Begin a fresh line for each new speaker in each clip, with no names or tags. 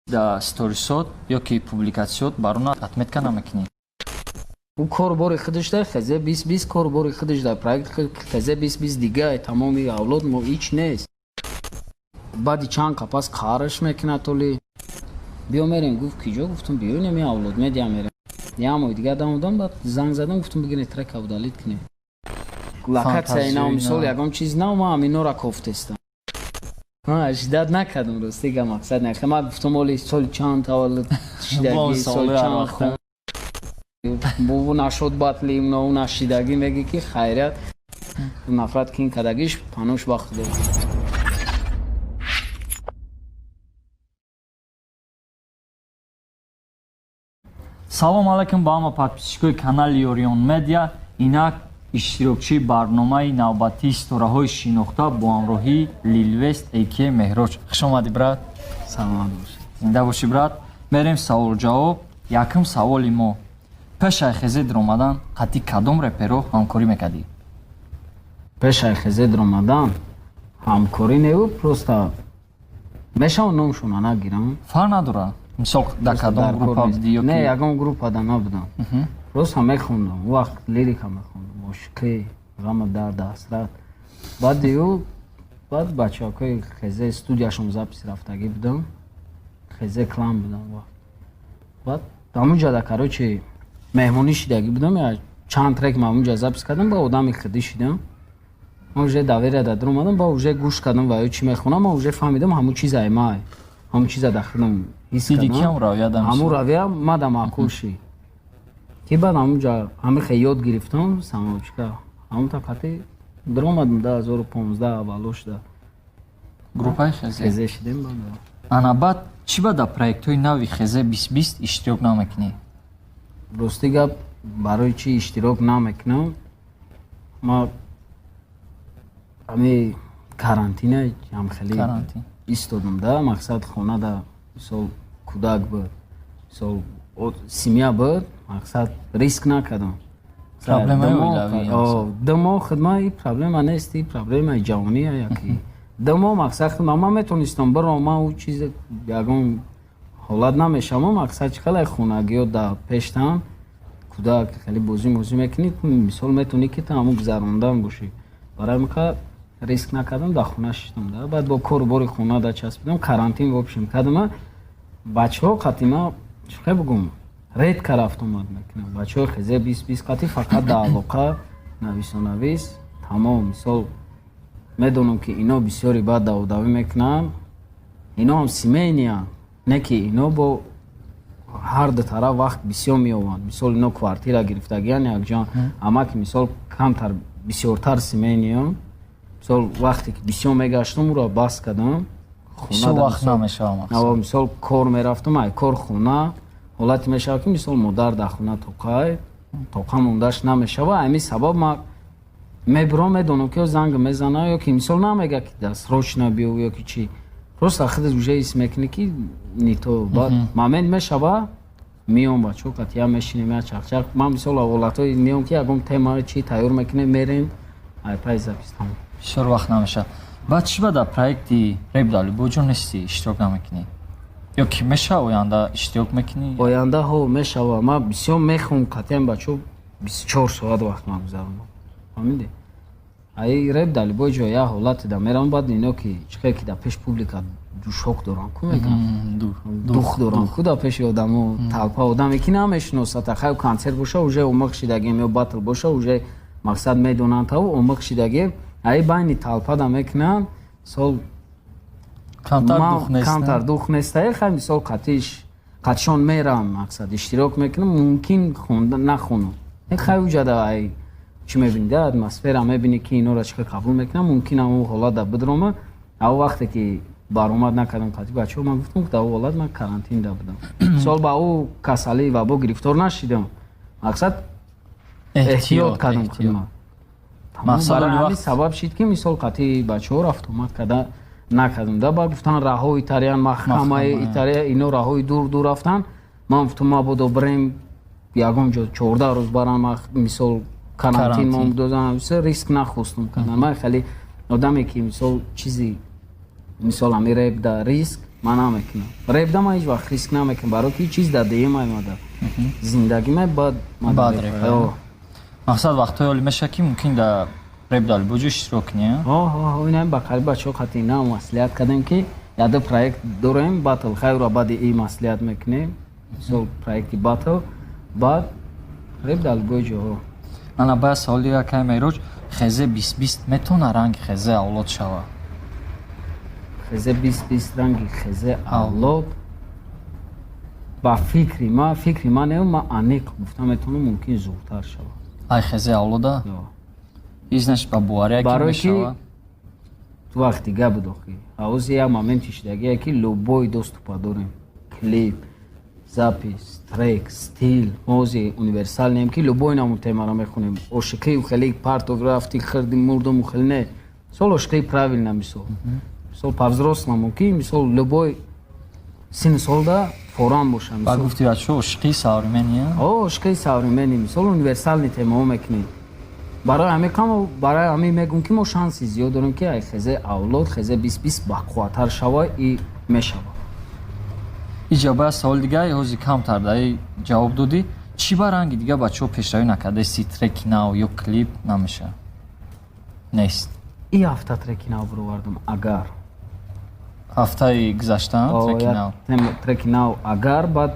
да сторисот ёки публикатсиёт барона отметка намекунӣ.
او کاربار خودش داره خزه 20 کاربار خودش داره پروژه خزه 20 دیگه تمامی اولاد ما هیچ نیست بعدی چند کپاس کارش میکنه تولی بیا میریم گفت کجا گفتم بیا نمی اولاد میدیم میریم یا ما دیگه دادم بعد زنگ زدم گفتم بگین ترک اودالیت کنه لکت اینا مثال یکم چیز نه ما همینا را کوفتستم شدت نکردم راست دیگه مقصد نه ما گفتم ولی سال چند تولد شدگی سال چند بو نشد باطلیم نه اون اشیدگی میگه که خیرت نفرت کین کدگیش پانوش وقت داره.
салом алайкум ба ҳама подписчикои канали Orion Media. Инак иштирокчии барномаи навбатии истораҳои шинохта бо ҳамроҳии Lilwest AK Меҳроҷ. Хуш омадӣ брат.
Саломат бош.
Зинда бошӣ брат. Мерем савол-ҷавоб. Якум саволи мо. Пешаи хезед омадан қатъи кадом реперо ҳамкорӣ мекардӣ?
Пешаи хезед омадан ҳамкорӣ не просто мешава номшона нагирам.
Фарқ надорад. Мисол дар кадом группа будӣ ёки?
Не, ягон группада набудам. Просто мехондам. Вақт лирика мехондам. Мошиқӣ, ғама дард, ҳасрат. баъд бачаҳои хезе студияшон записи рафтагӣ будам. Хезе клан будам. баъд ҳамунҷада короче меҳмонӣ шидагӣ будам. Чанд трек ман ҳамунҷа запис кардам, ба одами худӣ шидам. Ман уже доверия дар омадам, ба уже гӯш кардам ва ё чӣ мехонам, ман уже фаҳмидам ҳамун чиза эмай. ҳамун чиза дар худам ҳис кардам. ҳамун равия мада маъқул ши. Ки баъд ҳамунҷа ҳамихе ёд гирифтам, самоочка. ҳамун тақати даромадам 2015 аввалошда.
Группаи
хезе шидем.
Ана баъд чӣ ба дар проектҳои нави хезе 2020 иштирок намекунӣ?
Рости гап барои чӣ иштирок намекунам? Ма ҳами карантина ҳамхеле истодам да, мақсад хонада мисол кӯдак буд, мисол семья буд, мақсад риск накардам.
Проблемаи оилавӣ.
Дамо хидма и проблема нест, и проблемаи ҷавонӣ яки. Дамо мақсад хидма ман метонистам баром, ман у чиз ягон ҳолат намешавам, мақсад чи хеле хонагиё дар пештам кӯдак хеле бозӣ мекунӣ, мисол метонӣ ки ту ҳамун гузарондан бошӣ. Барои мика риск накардам, дар хона шиштам да. Баъд бо корубори хона да часпидам, карантин вобшим кардам. Бачаҳо қатъи ман чӣ бигӯм редка рафт омад мекунам. Бачаҳои хезе 20 қатъи фақат дар алоқа нависонавис тамом. Мисол медонам ки ино бисёри баъд даводавӣ мекунанд. Ино ҳам семейния, не ки ино бо ҳар ду тараф вақт бисёр меёванд. Мисол ино квартира гирифтагиян якҷо, ама ки мисол камтар бисёртар семейниям. Мисол вақте ки бисёр мегаштам уро бас кардам.
вақт намешавам.
Мисол кор мерафтам, ай кор хона ҳолате мешава ки мисол модар дар хона тоқа мондаш намешава. Ҳамин сабаб ман мебурам, медонам ки занг мезана ё ки мисол намега ки срочно биё ё ки чӣ. Просто худаш уже ҳис мекунӣ ки не то. Баъд момент мешава миём бачаҳо қатъи мешинем я чақчақ. Ман мисол ҳолатҳои миём ки ягон тема чӣ тайёр мекунем мерем ай пай запистам.
Бисёр вақт намешавад. баъд чӣ ба дар проекти Рэп Далибойҷон нести иштирок намекунӣ? ё ки мешава оянда иштирок мекунӣ?
Оянда ҳо мешава. Ман бисёр мехоҳам қатъиан бачаҳо 24 соат вақт ман гузаронам. фаҳмидӣ? Ай Рэп Далибойҷо я ҳолате да мерам, баъд ино ки чиқе ки дар пеш публика душок дорам ку мегӯям. Дух дорам ку дар пеши одамо талпа одаме ки намешиносад. Хай консерт боша уже омоқ шидагем ё батл боша уже мақсад медонанд та омоқ шидагем. Ай байни талпа да мекунанд. Сол камтар дух нестае. Хай мисол қатъишон мерам, мақсад иштирок мекунам, мумкин нахонам. Хай уҷада ай чӣ мебинӣ да атмосфера мебинӣ ки инора чиқа қабул мекунам, мумкин ҳамун ҳолат да бидрома. ав вақте ки баромад накардам қатъи бачаҳо ман гуфтам ки дар ҳу ҳолат ман карантинда будам. Сол ба ӯ касалӣ ва бо гирифтор нашидам. Мақсад эҳтиёт кардам худман. Барои ҳамин сабаб шид ки мисол қатъи бачаҳо рафт омад карда накардам да. Баъд гуфтан раҳои итариян, маҳкамаи итария, ино раҳои дур рафтан. Ман гуфтам мабодо бирем ягон ҷо 14 рӯз барам, мисол карантин мон дозам, риск нахостам кардан. Ман хеле одаме ки мисол чизи мисол ҳамин рэп да риск من نمیکنم ریب دم هیچ وقت ریسک نمیکنم برای که چیز دادیم ایماده زندگی من بعد
ريب مقصد وقتای اولی میشه که ممکن در ریب دال بوجو اشتراک نیا
اینا با قریب بچه خاطی نه مسئولیت کردیم که یاد پروژه داریم باتل خیر و بعد این مسئولیت میکنیم سال پروژه باتل بعد ریب دال بوجو
انا باید سوالی را که میروج خزه 20 میتونه رنگ خزه اولاد شوه
خزه 20 رنگی خزه اولاد با فکری ما نه ما انیق گفتم میتونه ممکن زودتر شوه
ای خزه اولاده ایزنش با بواره که میشوه
تو وقتی گه بدو که اوز یک مومنتش دیگه که لوبوی دوست پا داریم کلیپ زاپیس تریک ستیل موزی اونیورسال نیم که لوبوی نامون تیما را میخونیم اوشکی و خلیق پارتوگرافتی خردیم مردم و خلنه سال اوشکی پراویل نمیسو سال پاوزروس نامون که مثال لوبوی سین سال دا فوران باشم
با گفتی بچه اوشکی ساوریمنیه؟
اوشکی ساوریمنی مثال اونیورسال نی تیما میکنیم برای همه میگم که ما شانسی زیاد داریم که ای خزه اولاد خزه 20 با قوتر شوه ای میشوه
اینجا باید سوال دیگه یه کم ترده جواب دادی چی با رنگی دیگه بچه ها پیشتایی نکرده سی ترک ناو یا کلیپ نمیشه نیست
این هفته ترک ناو برو وردم اگر
هفته گذشتن ترک ناو
ترک ناو اگر بعد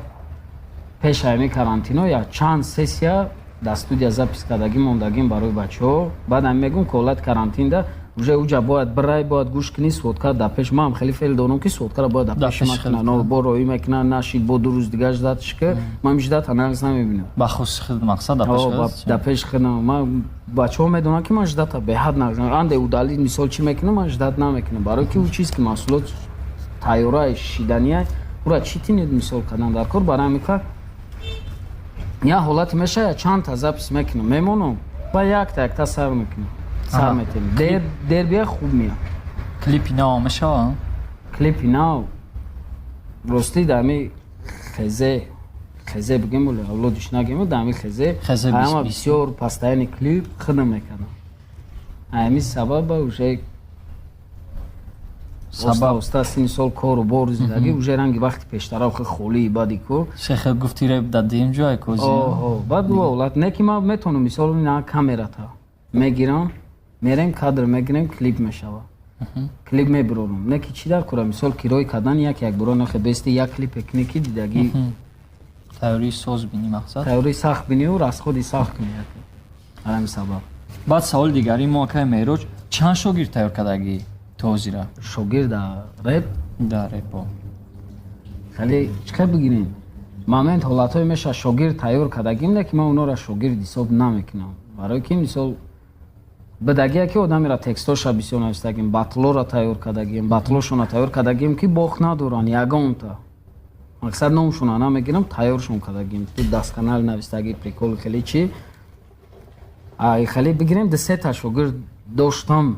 پیش همی کرانتینو یا چند سسیا در استودیا запись کردگی موندگیم برای بچه ها بعد هم میگم کولت کرانتین ده اوجا باید برای باید گوش کنی سودکار در پیش ما هم خیلی فیل دارم که سودکار باید در پیش مکنن و با روی مکنن نشید با 2 روز دیگه اجدادش که ما هم اجداد هنرز نمیبینم
بخصوص خیلی مقصد در پیش خیلی
در پیش خیلی ما بچه ها میدونن که ما اجداد به حد نگذارم انده او دالی مثال چی میکنم ما اجداد نمیکنم برای که او چیز که محصولات تایورای شیدنیه او را چی تینید مثال کردن در کار برای میکرد یا حالت میشه یا چند تا زاپیس میکنم میمونم با یک تا سر میکنم سر میتونم دیر بیا خوب میاد
کلیپی ناو میشه
کلیپی ناو راستی دمی خزه بگیم ولی اولادش نگیم دمی خزه اما بسیار پستاین کلیپ خدم میکنم همی سبب اوشه سبب استا سین سال کار و بار زندگی اوشه رنگی وقتی پیشتراخ خولی بادی کو
شیخ گفتی ریب دادیم جای کوزی
بعد اولاد نه که ما میتونم مثال نه کامرا تا میگیرم میرم کادر میگیرم کلیپ میشوه کلیپ میبرم نه که چی در کنم مثال کیروی کردن یک برو نخ بیستی یک کلیپ تکنیکی دیدگی
تئوری ساز بینی مقصد
تئوری ساخت بینی و راست خودی ساخت کنی همین سبب
بعد سوال دیگری ما که میروج چند شاگرد تیار کردگی توزیره
شاگرد ریب
در ریب
خیلی چکه بگیریم مومنت حالتهای میشه شاگرد تیار کردگیم نه که ما اونا را شاگرد حساب نمیکنم برای که مثال بدگی که آدمی را تکستاش بسیار نوشتگیم بطلو را تیار کردگیم بطلوشون را تیار کردگیم که باخ ندارن یگان تا مقصد نامشون را نمیگیرم تیارشون کردگیم تو دست کانال نوشتگی پریکول خیلی چی خیلی بگیریم ده 3 تا شاگرد داشتم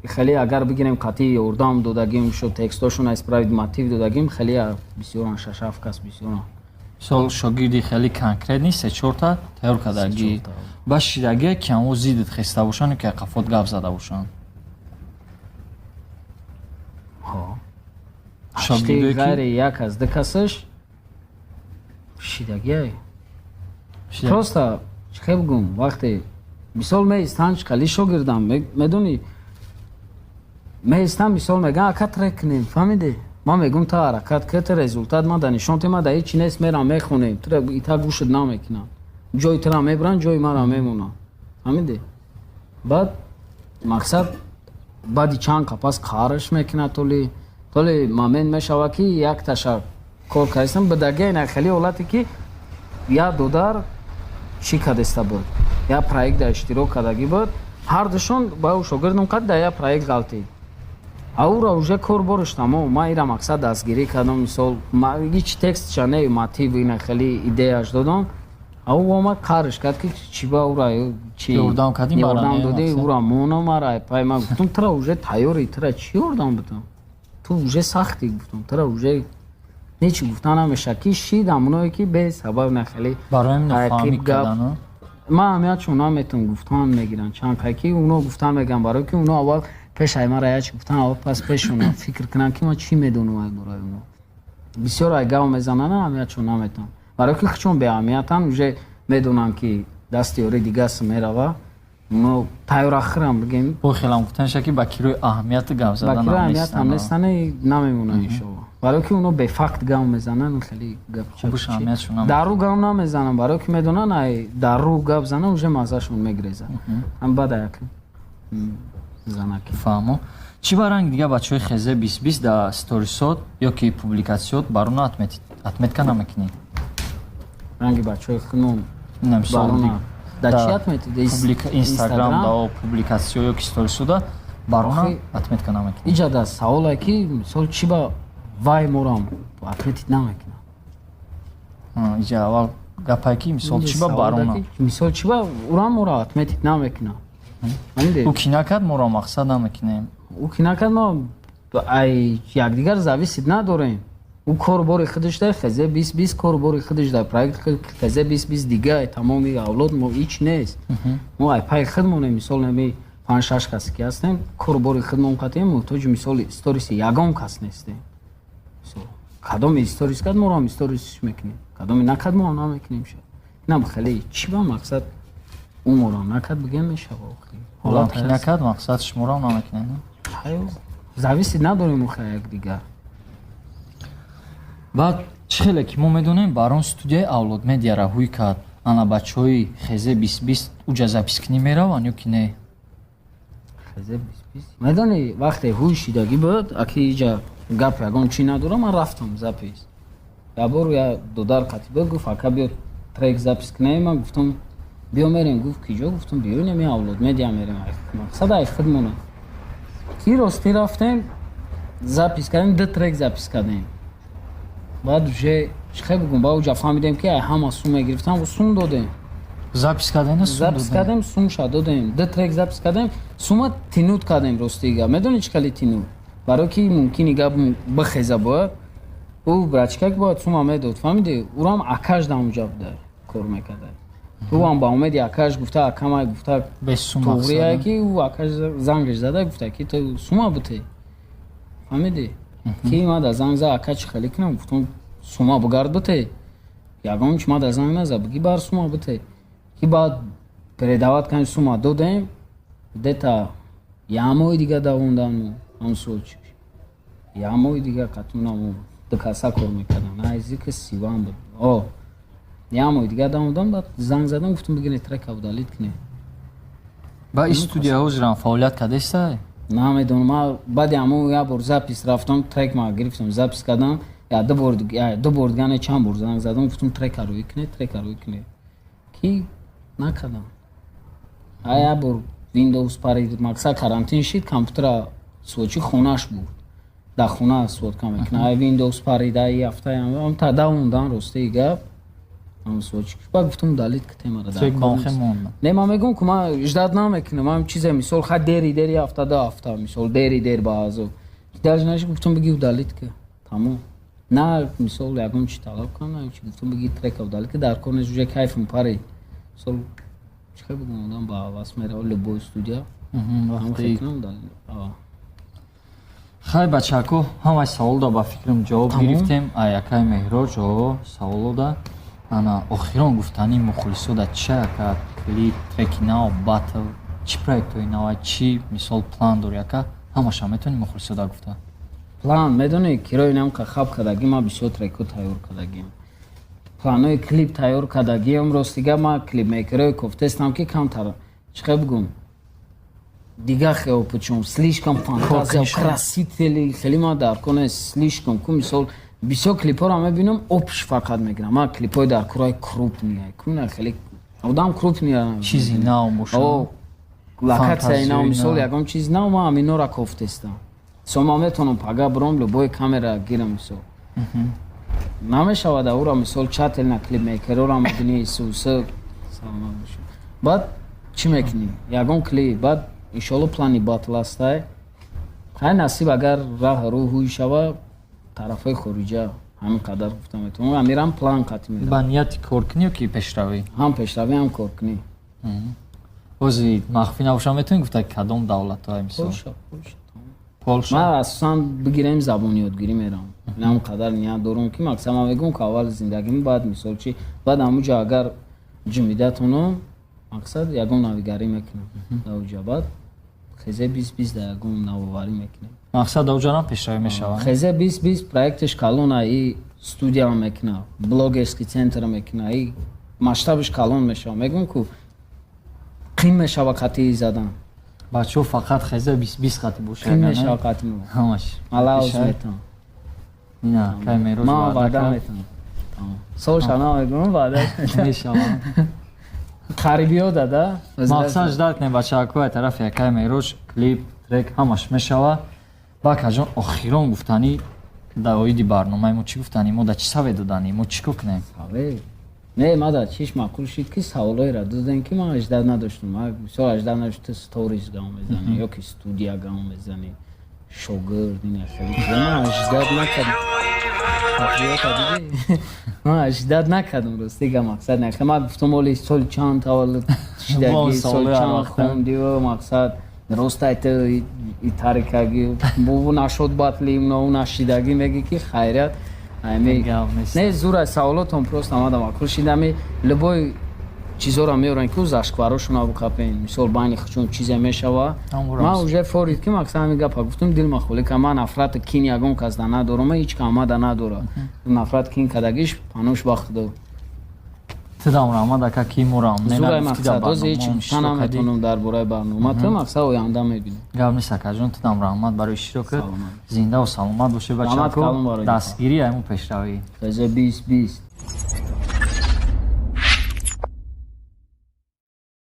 خیلی اگر بگیریم قطعی اردام دادگیم شد تکستاشون اسپراید ماتیو دادگیم خیلی بسیار 6-7 کس بسیار
سال شاگردی خیلی کنکرت نیست 4 تا تیار کردگی با شیدگی که همون زیدت خسته باشن که قفات گپ زده باشن
شاگردی غیر یک از ده کسش شیدگی پروستا چه بگم وقتی مثال می استانش خیلی شاگردم میدونی می استان مثال میگن حرکت رکنیم فهمیدی ما میگم تا حرکت کت رزولتات ما دانشانت ما در هیچ نیست میرم میخونیم تو ایتا گوشت نمیکنم جای تو را میبرن جای ما را میمونن فهمیدی بعد مقصد بعدی چند کپاس کارش میکنه تولی مومنت میشوه که یک تشکر کردستم بدگه نه خیلی حالتی که یا دودار چی کدسته بود یا پروژه در اشتراک کردگی بود هر دوشون با او شاگردم کرد در یا پروژه غلطی او را اوجه کار برشتم ما ایرا مقصد دستگیری کردم مثال ما هیچ تکست چنه ماتیو اینا خیلی ایده اش دادم او ما کارش کرد که چی با او را چی
اردام کردیم
اردام دادی او را مونو مرا پای ما گفتم ترا اوجه تیاری ترا چی اردام بتم تو اوجه سختی گفتم ترا اوجه نیچی گفتن هم شکی شیدم اونایی که به سبب نخلی
برایم نفهمی کردن
ما همیت چون میتون گفتن میگیرن چند که اونا گفتن میگن برای که اونا اول пеш аймараячи гуфтан а пас пешуна фикр кунам ки ма чӣ медонам ай бораи уно бисёр ай гав мезанана аҳамиятшон наметам барои ки чун беаҳамиятан уже медонам ки дасти ёри дигас мерава уно тайёрахирам бигем
бо хелам гуфтанша ки ба кирои аҳамияти гав задан
ба кирои аҳамият ҳам нестани намемона иншоалло барои ки уно бефакт гав мезанан хеле гап
хубуш аҳамиятшон
дару гав намезанам барои ки медонан ай дару гап занам уже маззашон мегрезад ҳам бада як занаки
фаҳмо чӣ баранг дига бачаҳои хезе 2020 да сторисот ё ки публикасиёт барона отметка намекунӣ
ранги бачаҳои хунум
намисол
да чӣ отметида
инстаграм да публикасиё ё ки сторисода барона отметка намекунӣ
иҷа да саволе ки мисол чӣ ба вай морам отметит намекунам
иҷа аввал гапае ки мисол чӣ ба барона
мисол чӣ ба урам мора отметит намекунам
ӯ ки накард моро мақсад намекунем
ӯ ки накард мо ай якдигар зависид надорем ӯ корбори худаш дар хезе 2020 корбори худаш дар проект хезе 2020 дига тамоми авлод мо ҳеч нест мо ай пай худмонем мисол нами 5-6 касе ки ҳастем корбори худмон қатем муҳтоҷи мисоли сториси ягон кас нестем кадоми сторис кад моро ҳам сторисш мекунем кадоми накад мо ҳам намекунем шад инам хеле чӣ ба мақсад ӯ моро ҳам накад бигем мешава
ҳолам ки накад мақсад шуморо ҳам намекунем
зависид надорем уха якдигар
баъд чӣ хеле ки мо медонем барон студияи авлод медиа раҳӯй кард ана бачаҳои хезе 2020 уҷа запискунӣ мераванд ё ки не
хезе 2020 медонӣ вақте ҳуй шидагӣ буд аки иҷа гап ягон чӣ надорам ман рафтам запис ябор я додар қатиба гуфт ака биё трек запис кунем ман гуфтам биё мерем гуфт киҷо гуфтам биёинем и авлод медиа мерем мақсад ай худмона ки ростӣ рафтем запис кардем 2 трек запис кардем баъд уже чихе бигум ба уҷа фаҳмидем ки ай ҳама сум мегирифтам сум додем
запис кардем
запис кардем сумша додем 2 трек запис кардем сума тинут кардем ростига медони чӣ хеле тинут барои ки мумкини гап бихеза бояд ӯ брачка ки бояд сума медод фаҳмиди урам акаш дар онҷа буда кор мекарда ӯ ам ба умеди акаш гуфта акамай гуфта туғрия ки ӯ акаш зангаш зада гуфта ки ту сума буте фаҳмиди ки ма дар занг за ака чӣ хеле кунам гуфтам сума бугард буте ягон чи ма дар занг наза биги бар сума буте ки баъд передават кани сума додем дета ямои дига давондан ҳамсолчи ямои дига қатунам дукаса кор мекардам наздики 30 буд ямои дига давондан баъд занг задам гуфтам бигине трека удалит кунем
ба ин студия ҳозирам фаъолият кардестай
намедонам ма баъди ҳамон як бор запис рафтам трек ма гирифтам запис кардам я ду бор дигане чанд бор занг задам гуфтам трека рӯй кунед ки накардам як бор Windows парид мақсад карантин шид компютера сӯчи хонаш буд дар хона сӯтка мекунад ай Windows парида и ҳафтаам та давондан ростии гап сӯчи ба гуфтам далит китем
трек ба охир монда
не ма мегӯям ки ма ждат намекунам ам чизе мисол ха дери ҳафта до ҳафта мисол дер ба азо дарҷанаш гуфтам биги удалит ки тамом на мисол ягон чи талаб кардам чи гуфтам биги трека удалит ки дар конеш уже кайфм парид мисол чиқа бигум одам ба вас мерава любой студия
хай бачаҳако ҳамаи саволда ба фикрам ҷавоб гирифтем аякай меҳроҷ саволода ана охирон гуфтани мухлисода чӣ яка клип треки нав батл чӣ проектҳои нава чӣ мисол план дори яка ҳамаша метавонӣ мухлисода гуфта
план медонӣ кирои намка хаб кардагӣ ма бисёр трекҳо тайёр кардагим планҳои клип тайёр кардагиам ростига ма клипмейкерҳои кофтестам ки камтар чиқа бигум дига хел почему слишком фантазия красители хели ма дар коне слишком ку мисол бисёр клипҳоро мебинам опш фақат мегирам ма клипҳои дар кораи крупния куна хеле одам крупния
чизи нав бошад
локатсияи нав мисол ягон чизи нав ма ҳаминора кофтестам со ма метавонам пага биром любой камера гирам мисол намешавад аура мисол чател на клипмейкерҳоро мебинӣ суса баъд чӣ мекунӣ ягон клип баъд иншоалло плани батл астае хай насиб агар раҳ рӯ ҳуй шава тарафҳои хориҷа ҳамин қадар гуфта метавонам амирам план қатъи мерам
ба нияти коркунӣ ё ки пешравӣ
ҳам пешравӣ ҳам коркунӣ
бози махфӣ набошам метавонӣ гуфта кадом давлатҳое мисол
Польша.
Полша
Ман асосан бигирем забони ёдгирӣ мерам. Инам қадар ният дорам ки мақсад ман мегӯям ки аввал зиндагим баъд мисол чи баъд амуҷа агар ҷумидатонам мақсад ягон навигарӣ мекунам. Давҷа баъд хезе 2020 да ягон навоварӣ мекунем.
мақсад давҷанам пешравӣ мешавад.
Хезе 2020 проектиш калона и студияам мекуна, блогерский центр мекуна, и масштабиш калон мешава. Мегӯям ки қим мешава қатъи задан.
бачаҳо фақат хеза 20 хати бошад
Қим мешава қатъи мо.
ҳамаш
Аллаҳ метам.
ина кай мероз
Ман ваъда метам. Солша намегӯям ваъда
мешавад.
қарибиё дада.
мақсад ждат не бачаҳакои тараф якай мероз клип трек ҳамаш мешава. бакаҷон охирон гуфтанӣ дар оиди барномаи мо чӣ гуфтанӣ мо да чӣ саве додани мо чӣ кор кунем?
Не мада чиш маъқул шид ки саволоеро додем ки ман аждад надоштам. Мисол аждад надошта сторис гам мезанӣ ё ки студия гам мезанӣ шогирд ин хеле ман аждад накардам. ман аждад накардам ростига мақсад накардам. ман гуфтам оли соли чанд таваллуд шидаги соли чанд хонди ва мақсад рост айта и тарикаги бу нашод батлим но нашидаги меги ки хайрат не зура саволотон просто амада маъқул шидами любой чизоро меоран ки зашкварошона букапен мисол байни хучун чизе мешава ман уже форид ки мақсад ҳамин гапа гуфтам дил махоле ка ман нафрат кин ягон кас да надорам ҳеҷ ка амада надора нафрат кин кадагиш панӯш ба худо
тидам раҳмат ака ки морам
зурай мақсад оз ҳеҷ гуфта наметавонам дар бораи барнома то мақсад оянда мебинам
гап нест акаҷон тидам раҳмат барои иштирокат зинда ва саломат бошед бачаҳако дастгирӣ айму пешравӣ
хеза 2020